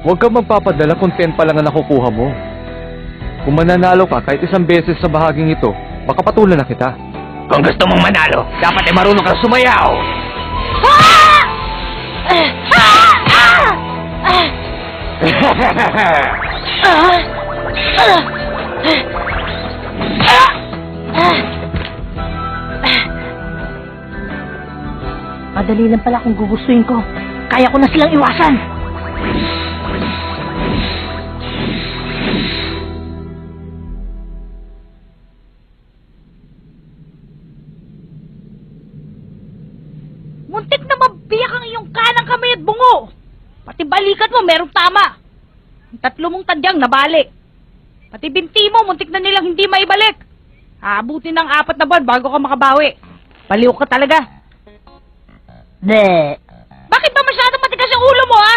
Huwag kang magpapadala kung 10 pa lang ang nakukuha mo. Kung mananalo ka kahit isang beses sa bahaging ito, baka patulan na kita. Kung gusto mong manalo, dapat ay marunong kang sumayaw! Madali lang pala kung gugustuhin ko. Kaya ko na silang iwasan. Muntik na mabiyak ang iyong kanang kamay at bungo. Pati balikat mo merong tama. Ang 3 mong tadyang nabalik. Pati binti mo muntik na nilang hindi maibalik. Aabutin ng 4 na buwan bago ka makabawi. Baliw ka talaga. Bakit ba masyadong matigas yung ulo mo, ha?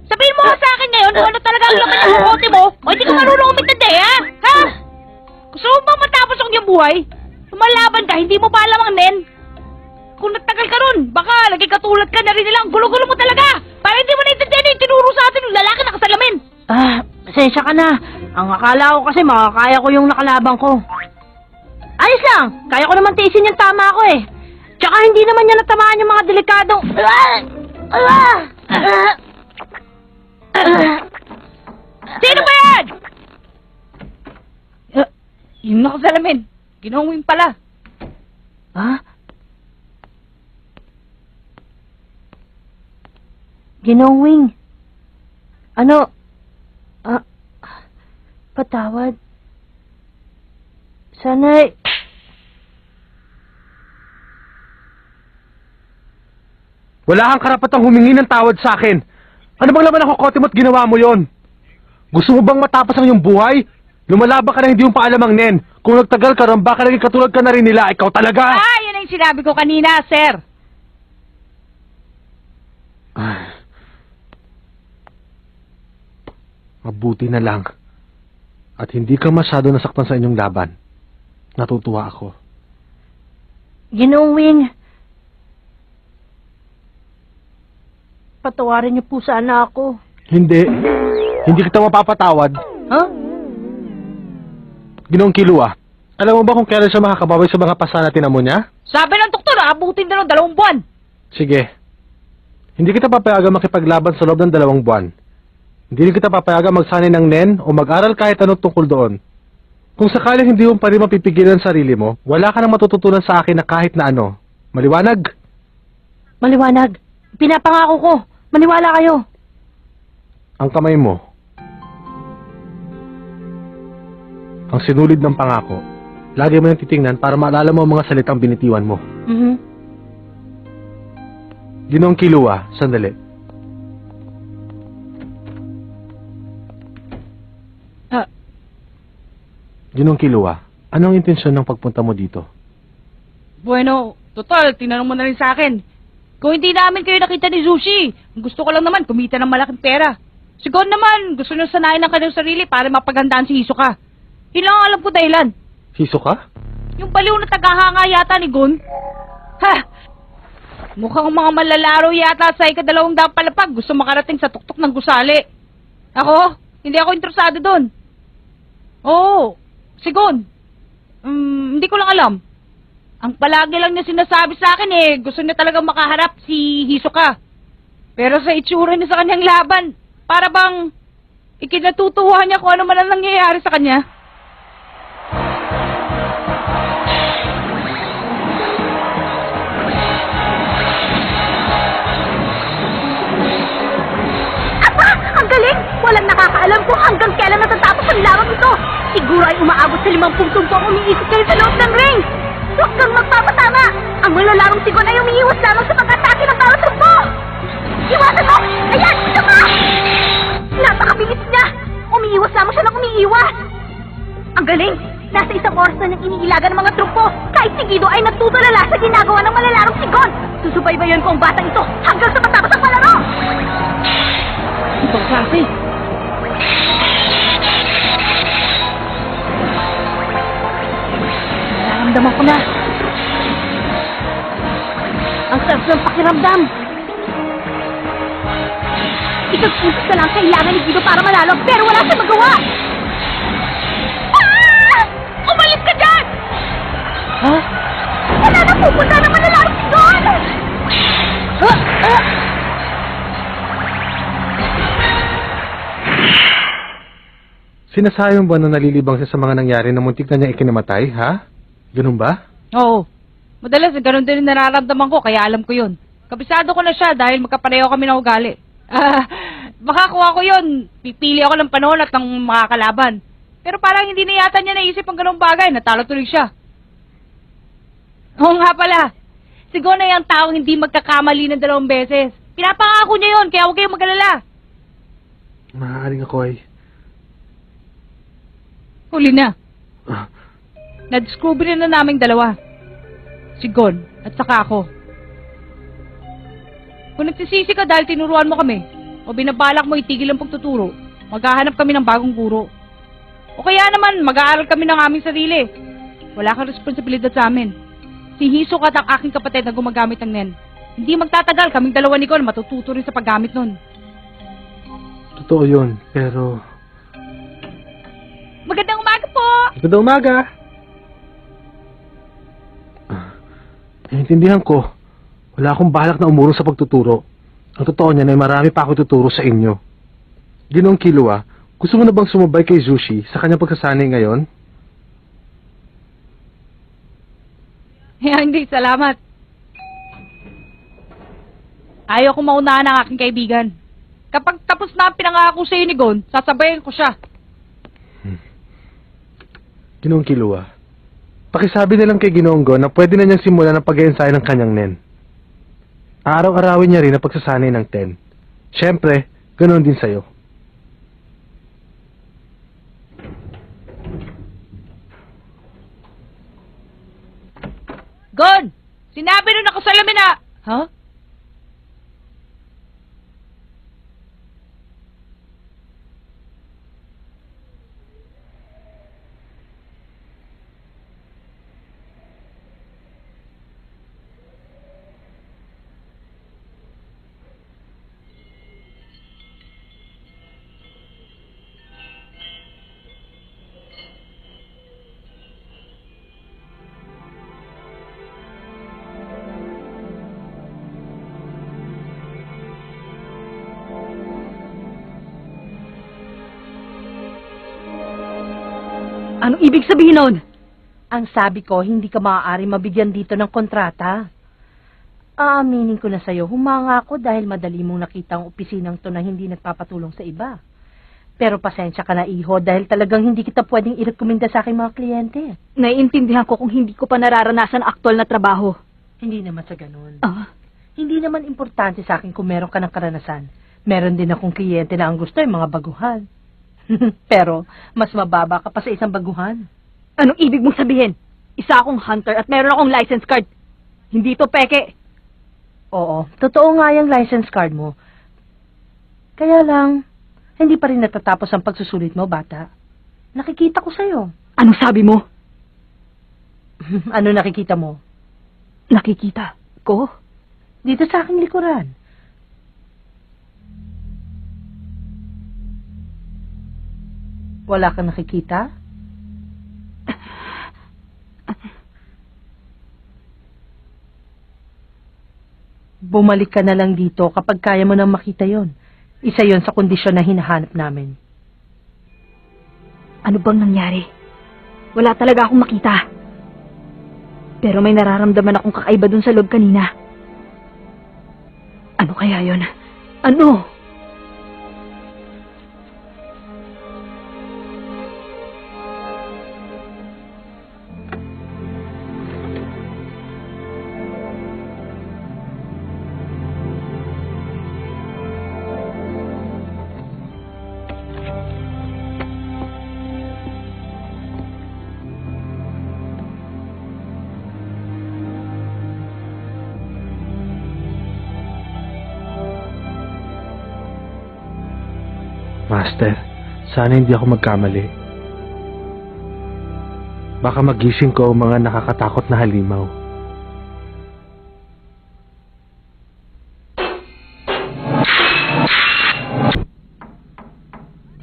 Sabihin mo sa akin ngayon kung ano talaga ang laman ng bukote mo o hindi ka marunong umintindi, ha? Ha? Gusto mo bang matapos ang iyong buhay? Lumalaban ka, hindi mo pa alam ang nen? Kung nagtagal ka ron, baka lagi katulad ka na rin nila. Ang gulo-gulo mo talaga! Para hindi mo naintindihan yung tinuro sa atin yung lalaki na kasalamin! Pasensya ka na. Ang akala ko kasi makakaya ko yung nakalaban ko. Ayos lang! Kaya ko naman tiisin yung tama ko eh. Tsaka hindi naman niya natamaan yung mga delikadong... Sino ba yan? Yung nakasalamin. Ginawin pala. Ha? Ginawing. Ano? Patawad. Sana'y... Wala kang karapatang humingi ng tawad sa akin. Ano bang laman ng kokote mo't ginawa mo yon? Gusto mo bang matapos ang iyong buhay? Lumalaban ka na hindi yung paalamang nen. Kung nagtagal ka rin, baka naging katulad ka na rin nila. Ikaw talaga! Yan ang sinabi ko kanina, sir. Mabuti na lang. At hindi ka masyado nasaktan sa inyong laban. Natutuwa ako. Ginawing... Patawarin niyo po sana ako. Hindi. Hindi kita mapapatawad. Huh? Ginoong Kilua, alam mo ba kung kailan siya makakabawi sa mga pasa na tinamo niya? Sabi ng doktor, abutin na ng 2 buwan. Sige. Hindi kita papayagan makipaglaban sa loob ng 2 buwan. Hindi rin kita papayagan magsanay ng nen o mag-aral kahit anong tungkol doon. Kung sakaling hindi mo pa rin mapipigilan ang sarili mo, wala ka nang matututunan sa akin na kahit na ano. Maliwanag? Maliwanag. Pinapangako ko. Maniwala kayo. Ang kamay mo. Ang sinulid ng pangako. Lagi mo nang titingnan para maalala mo ang mga salitang binitiwan mo. Ginoong Kilua, sandali. Ginoong Kilua, anong intensyon ng pagpunta mo dito? Bueno, total, tinanong mo na rin sa akin. Kung hindi namin kayo nakita ni Zushi, gusto ko lang naman kumita ng malaking pera. Si Gon naman, gusto niyo sanayin ang kanyang sarili para mapagandaan si Hisoka. Yun lang ang alam ko dahilan. Hisoka? Yung baliw na tagahanga yata ni Gon. Ha! Mukhang mga malalaro yata sa ika-200 palapag gusto makarating sa tuktok ng gusali. Ako? Hindi ako interesado doon. Oo, si Gon. Hindi ko lang alam. Ang palagi lang niya sinasabi sa akin gusto niya talagang makaharap si Hisoka. Pero sa itsura niya sa kanyang laban, para bang ikinatutuwa niya kung ano man ang nangyayari sa kanya. Aba! Ang galing! Walang nakakaalam kung hanggang kailan natatapos ang lawak ito. Siguro ay umaabot sa 50 sunto ang umiikot kayo sa loob ng ring. Huwag kang magpapatama! Ang malalarong si Gon ay umiiwas lamang sa pag-atake ng bawat trupo! Iwasan mo! Ayan! Ito ka! Napakabilis niya! Umiiwas lamang siya ng umiiwas! Ang galing! Nasa 1 oras na niyang iniilaga ng mga trupo! Kahit si Guido ay nagtutulala sa ginagawa ng malalarong si Gon! Susubaybayan ko ang batang ito hanggang sa matapos ang palaro! Itong klase! Nararamdaman ko na! Ang sarap ng pakiramdam! Isang pusos na lang kailangan ni Guido para manalo, pero wala siyang magawa! Ah! Umalis ka dyan! Ha? Wala na pupunta na manalaro si Gon! Sinasayang ba na nalilibang siya sa mga nangyari na muntik na niya ikinamatay, ha? Ganun ba? Oo. Madalas, ganun din nararamdaman ko, kaya alam ko yun. Kabisado ko na siya dahil magkapareho kami ng ugali. Makakuha ko yun. Pipili ako ng panahon at ng makakalaban. Pero parang hindi na yata niya naisip ang ganung bagay. Natalo tuloy siya. Oo nga pala. Siguro na yung taong hindi magkakamali ng 2 beses. Pinapangako niya yun, kaya huwag kayong mag-alala. Maaaring ako ay... Huli na. Ah, Na-discover na naming 2. Si Gon at saka ako. Kung nagsisisi ka dahil tinuruan mo kami, o binabalak mo itigil ang pagtuturo, maghahanap kami ng bagong guro. O kaya naman, mag-aaral kami ng aming sarili. Wala kang responsibilidad sa amin. Si Hisok at ang aking kapatid na gumagamit ng NEN. Hindi magtatagal, kaming 2 ni Gon matututo rin sa paggamit nun. totoo yun, pero... Magandang umaga po! Magandang umaga! Naiintindihan ko. Wala akong balak na umurong sa pagtuturo. Ang totoo niyan ay marami pa ako tuturo sa inyo. Ginoong Killua, gusto mo na bang sumabay kay Zushi sa kanyang pagsasanay ngayon? Hindi, salamat. Ayaw ko maunahan ang aking kaibigan. Kapag tapos na ang pinangako sa ni Gon, sasabayin ko siya. Ginoong Killua, pakisabi na lang kay Ginoong Gon na pwede na niyang simulan ang pag-iensay ng kanyang NEN. Araw-arawin niya rin ang pagsasanay ng TEN. Siyempre, ganoon din sa'yo. Gon! Sinabi nun ako sa lamin na... Huh? Anong ibig sabihin nun? Ang sabi ko, hindi ka maaari mabigyan dito ng kontrata. Aaminin ko na sa'yo, humanga ako dahil madali mong nakita ang opisinang to na hindi nagpapatulong sa iba. Pero pasensya ka na, iho, dahil talagang hindi kita pwedeng irekomenda sa aking mga kliyente. Naiintindihan ko kung hindi ko pa nararanasan ang aktual na trabaho. Hindi naman sa ganun. Ah? Hindi naman importante sa akin kung meron ka ng karanasan. Meron din akong kliyente na ang gusto ay mga baguhan. Pero, mas mababa ka pa sa isang baguhan. Anong ibig mong sabihin? Isa akong hunter at meron akong license card. Hindi to peke. Oo, totoo nga yung license card mo. Kaya lang, hindi pa rin natatapos ang pagsusulit mo, bata. Nakikita ko sa'yo. Anong sabi mo? Ano nakikita mo? Nakikita ko? Dito sa aking likuran. Wala kang nakikita? Bumalik ka na lang dito kapag kaya mo nang makita yon. Isa yon sa kondisyon na hinahanap namin. Ano bang nangyari? Wala talaga akong makita. Pero may nararamdaman akong kakaiba dun sa loob kanina. Ano kaya yon? Ano? Master, sana hindi ako magkamali. Baka magising ko ang mga nakakatakot na halimaw.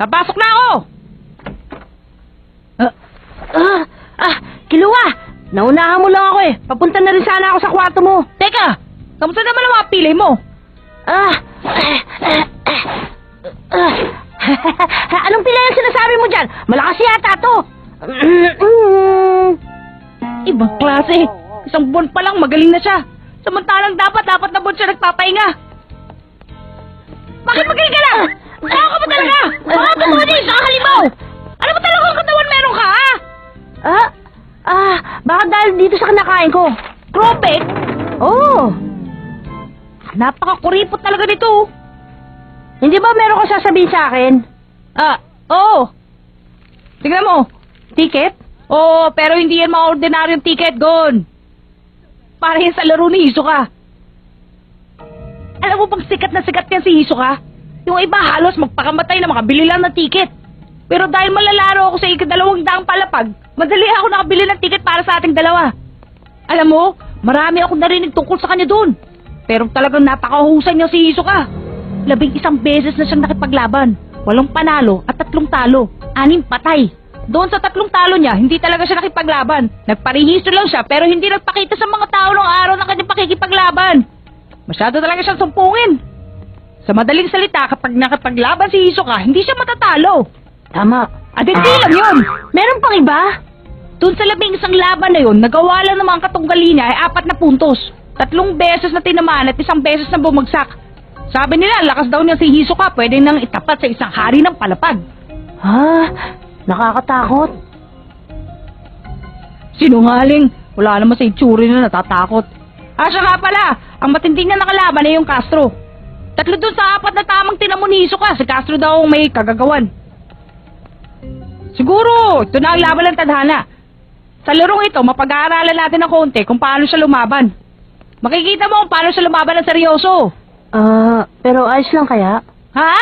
Papasok na ako! Kiluwa! Naunahan mo lang ako eh. Papunta na rin sana ako sa kwarto mo. Teka! Kamusta naman ang mga pilay mo? Anong pila yung sinasabi mo dyan? Malakas yata to. Ibang klase. Isang buwan pa lang, magaling na siya. Samantalang dapat na buwan siya nagpapahinga. Bakit magaling ka lang? Saan ka ba talaga? Mga kamunis, sa halimaw! Ano ba talaga ang katawan meron ka, ha? Baka dahil dito sa kinakain ko. Tropik? Oh, Napakakuripot talaga nito. hindi ba meron ko sasabihin sa akin? Oo. Tingnan mo. Ticket? Oo, pero hindi yan mga ordinaryong ticket, Gon. Para yan sa laro ni Hisoka. Alam mo bang sikat na sikat yan si Hisoka? Yung iba halos magpakamatay na makabili lang ng ticket. Pero dahil malalaro ako sa ika-200 palapag, madali ako nakabili ng ticket para sa ating dalawa. Alam mo, marami akong narinig tungkol sa kanya doon. Pero talagang napakahusay niya si Hisoka. 11 beses na siyang nakipaglaban. 8 panalo at 3 talo. 6 patay. Doon sa 3 talo niya, hindi talaga siya nakipaglaban. Nagparehistro lang siya pero hindi nagpakita sa mga tao ng araw ng kanyang pakikipaglaban. Masyado talaga siyang sumpungin. Sa madaling salita, kapag nakipaglaban si Hisoka, hindi siya matatalo. Tama. At hindi lang yun. Meron pang iba? Doon sa 11 laban na yun, nagawa lang naman ang katunggali niya ay 4 na puntos. 3 beses na tinamaan at 1 beses na bumagsak. Sabi nila, lakas daw niya si Hisoka, pwede nang itapat sa isang hari ng palapag. Nakakatakot. Sinungaling, wala naman sa itsuri na natatakot. Siya nga pala, ang matindi niya nakalaban ay yung Castro. 3 doon sa 4 na tamang tinamo ni Hisoka, si Castro daw ang may kagagawan. Siguro, ito na ang laban ng tadhana. Sa larong ito, mapag-aaralan natin ng konti kung paano siya lumaban. Makikita mo kung paano siya lumaban ng seryoso. Pero ayos lang kaya? Ha?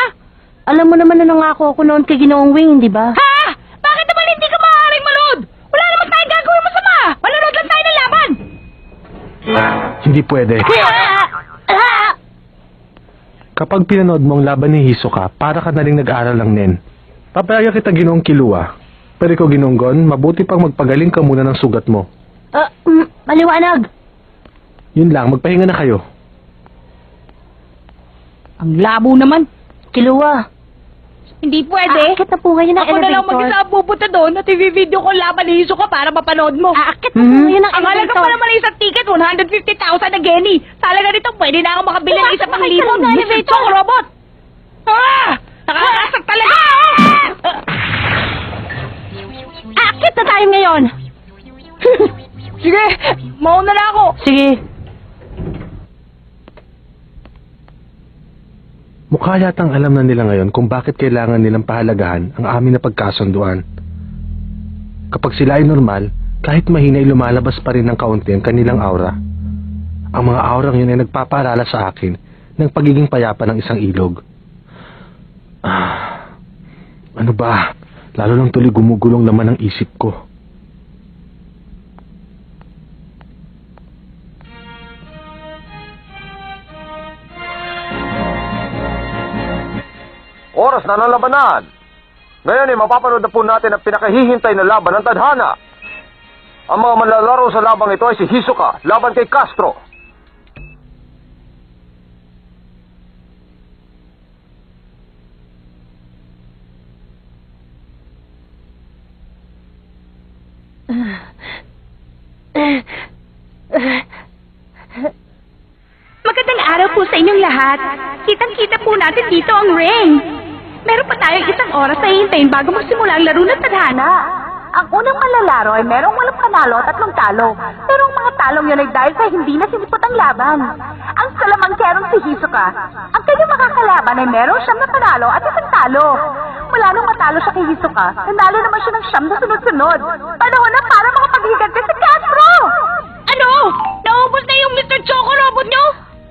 Alam mo naman na nangako ako noon kay Ginoong Wing, di ba? Ha? Bakit naman hindi ka maaaring manood? Wala naman tayong gagawin masama. Manonood lang tayo ng laban. Hindi pwede. Kapag pinanood mo ang laban ni Hisoka, para ka na rin nag-aaral ng nen. Papayagan kita Ginoong Kiluwa. Pero ikaw Ginoong Gon, mabuti pang magpagaling ka muna ng sugat mo. Maliwanag. Yun lang, magpahinga na kayo. Ang labo naman. Kiluwa. Hindi pwede. Aakit na po ngayon ng Ako na lang elevator. mag-isa ang pupunta doon at i-video ko ang laban ni Hisoka para mapanood mo. Aakit na po ngayon ng Ang halaga elevator. pa naman ng isang ticket, 150,000 na Genny. Talaga nito, pwede na ako makabili ng isa pang Pumasok libong ka sa Mr. elevator. Chong Robot. Nakakasag talaga. Aakit na tayo ngayon. Sige, mauna na ako. Sige. Mukha yatang alam na nila ngayon kung bakit kailangan nilang pahalagahan ang amin na pagkasunduan. Kapag sila ay normal, kahit mahina ay lumalabas pa rin ng kaunti ang kanilang aura. Ang mga aurang yun ay nagpapaalala sa akin ng pagiging payapa ng isang ilog. Ano ba? Lalo lang tuloy gumugulong naman ang isip ko. Oras na ng labanan. Ngayon ay mapapanood na po natin ang pinakahihintay na laban ng tadhana. Ang mga manlalaro sa labang ito ay si Hisoka laban kay Castro. Magandang araw po sa inyong lahat. Kitang-kita po natin dito ang ring. Meron pa tayong 1 oras na hihintayin bago magsimula ang laro ng tadhana. Ang unang manlalaro ay merong 8 panalo at 3 talo. Pero ang mga talong yun ay dahil sa hindi na sinipot ang laban. Ang salamangkerong si Hisoka, ang kanyang makakalaban ay merong 9 na panalo at 1 talo. Mula nung matalo siya kay Hisoka, nanalo naman siya ng 9 na sunod-sunod. Panahon na para makapaghiganti si Castro! Ano? Naubos na yung Mr. Choco Robot nyo?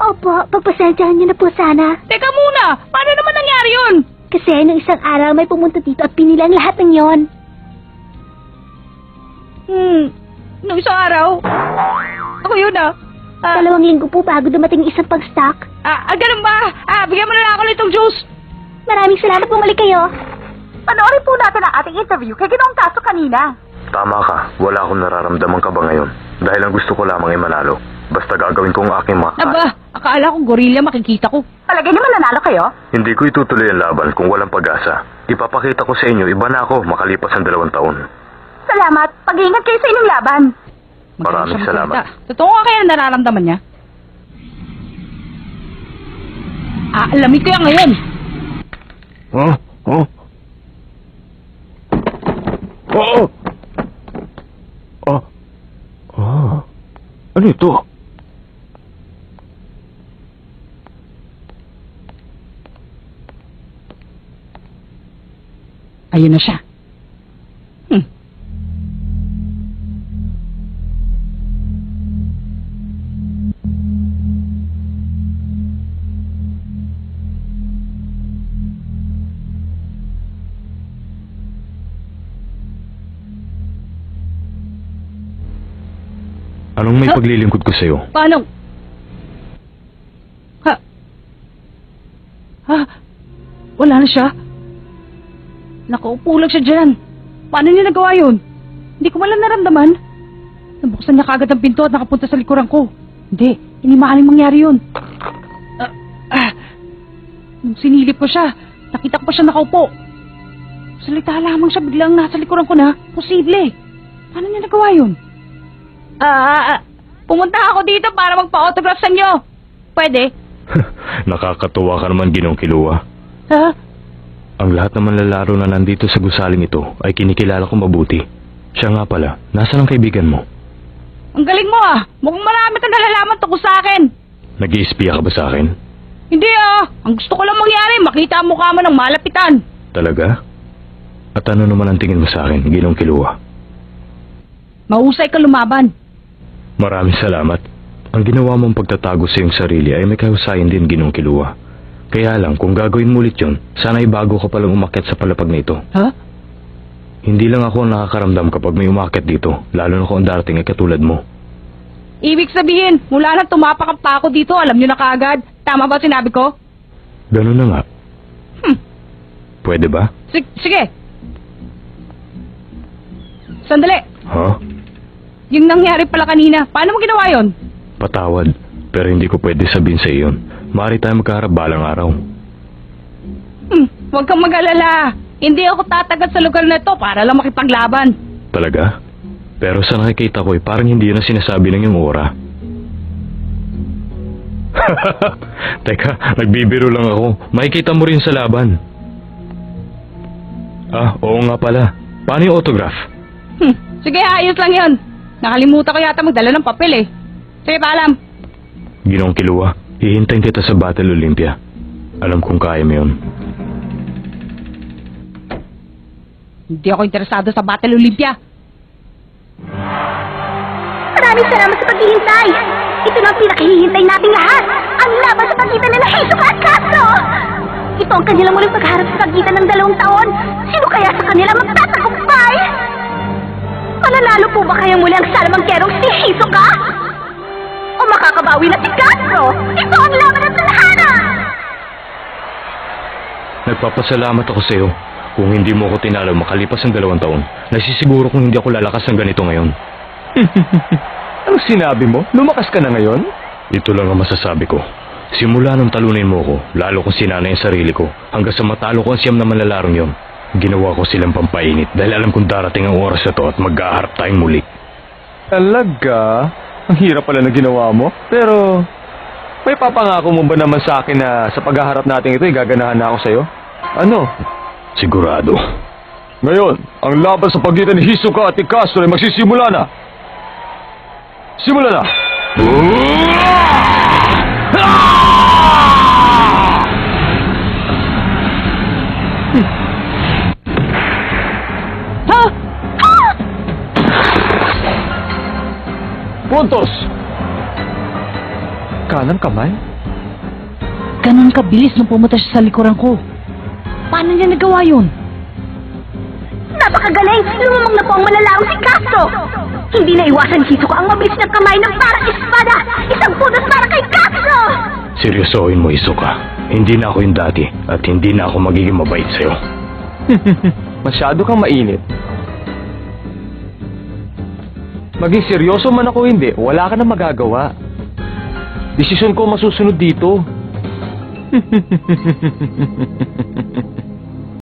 Opo, pagpasensyahan niyo na po sana. Teka muna, paano naman nangyari yun? Kasi nung isang araw may pumunta dito at pinilang lahat ng yon. Nung isang araw? Ako yun 2 linggo po bago dumating isang pag-stock. Ganun ba? Bigyan mo na lang ako nitong juice. Maraming salamat, bumalik kayo. Panoorin po natin ang ating interview kay Ginoong Castro kanina. Tama ka, wala akong nararamdaman ka ba ngayon? Dahil ang gusto ko lamang ay manalo. Basta gagawin ko ang aking Aba, akala ko gorilla makikita ko. Palagay naman nanalo kayo? Hindi ko itutuloy ang laban kung walang pag-asa. Ipapakita ko sa inyo, iba na ako makalipas ang 2 taon. Salamat. Pag-iingat kayo sa inyong laban. Maraming salamat. Totoo nga kaya ang nararamdaman niya? Aalamin ko yan ngayon. Oh? Oh? Oh! Oh! Oh! Ano ito? Ayun na siya. Anong may paglilingkod ko sa'yo? Paano? Wala na siya. Nakaupo lang siya dyan. Paano niya nagawa yun? Hindi ko malang naramdaman. Nabuksan niya kagad ang pinto at nakapunta sa likuran ko. Hindi maaaring mangyari yun. Nung sinilip ko siya, nakita ko pa siya nakaupo. Salita lamang siya, biglang nasa likuran ko na. Posible. Paano niya nagawa yun? Pumunta ako dito para magpa-autograph sa inyo. Pwede? Nakakatuwa ka naman, Ginong Kilua. Ha? Ang lahat ng manlalaro na nandito sa gusaling ito ay kinikilala ko mabuti. Siya nga pala, nasaan ang kaibigan mo? Ang galing mo ah! Mukhang marami kang nalalaman tungkol sa akin. Nag-iispiya ka ba sa akin? Hindi ah! Ang gusto ko lang mangyari, makita ang mukha mo ng malapitan. Talaga? At ano naman ang tingin mo sa akin, Ginong Kilua? Mahusay ka lumaban. Maraming salamat. Ang ginawa mong pagtatago sa iyong sarili ay may kahusayan din, Ginong Kilua. Kaya lang, kung gagawin mo ulit yun, sana ay bago ka palang umakyat sa palapag na ito. Ha? Hindi lang ako ang nakakaramdam kapag may umakyat dito, lalo na kung ang darating ay katulad mo. Ibig sabihin, mula nang tumapak pa ako dito, alam nyo na kaagad. Tama ba sinabi ko? Ganun na nga. Pwede ba? Sige. Sandali. Ha? Yung nangyari pala kanina, paano mo ginawa yon? Patawad, pero hindi ko pwede sabihin sa iyon. Maaari tayo magkaharap balang araw. Huwag kang mag-alala. Hindi ako tatagal sa lugar na ito para lang makipaglaban. Talaga? Pero sa nakikita ko parang hindi yun ang sinasabi ng iyong aura. Teka, nagbibiro lang ako. Makikita mo rin sa laban. Oo nga pala. Paano yung autograph? Sige, ayos lang yon. Nakalimutan ko yata magdala ng papel eh. Sige, paalam. Ginong Kilua, hihintayin kita sa Battle Olympia. Alam kong kaya mo yun. Hindi ako interesado sa Battle Olympia. Maraming salamat sa paghihintay. Ito na ang pinakahihintay nating lahat. Ang laban sa pagitan nila Hisoka at Castro. Ito ang kanilang muling pagharap sa pagitan ng 2 taon. Sino kaya sa kanila magtatagumpay? Mananalo po ba kaya muli ang salamangkerong si Hisoka? O makakabawi na si Castro? Ito ang laban ng tadhana! Nagpapasalamat ako sa iyo. Kung hindi mo ako tinalo makalipas ang 2 taon, nasisiguro kung hindi ako lalakas ng ganito ngayon. Anong sinabi mo? Lumakas ka na ngayon? Ito lang ang masasabi ko. Simula nung talunin mo ko, lalo kong sinanay ang sarili ko, hanggang sa matalo ko ang siyam na manlalarong yon. Ginawa ko silang pampainit dahil alam kong darating ang oras na to at mag-aharap tayong muli. Talaga? Ang hirap pala na ginawa mo. Pero, may papangako mo ba naman sa akin na sa paghaharap natin ito ay gaganahan na ako sa'yo? Ano? Sigurado. Ngayon, ang laban sa pagitan ni Hisoka at ni Castro ay magsisimula na. Simula na! Puntos! Kanang kamay? Ganun kabilis nung pumunta siya sa likuran ko. Paano niya nagawa yun? Napakagaling! Lumamang na po ang malalaro si Castro! Hindi na iwasan Hisoka ang mabilis na kamay ng parang espada! Isang puntos para kay Castro! Seryosohin mo, Hisoka. Hindi na ako yung dati at hindi na ako magiging mabait sa'yo. Masyado kang mainit. Maging seryoso man ako hindi, wala ka na magagawa. Desisyon ko ang masusunod dito.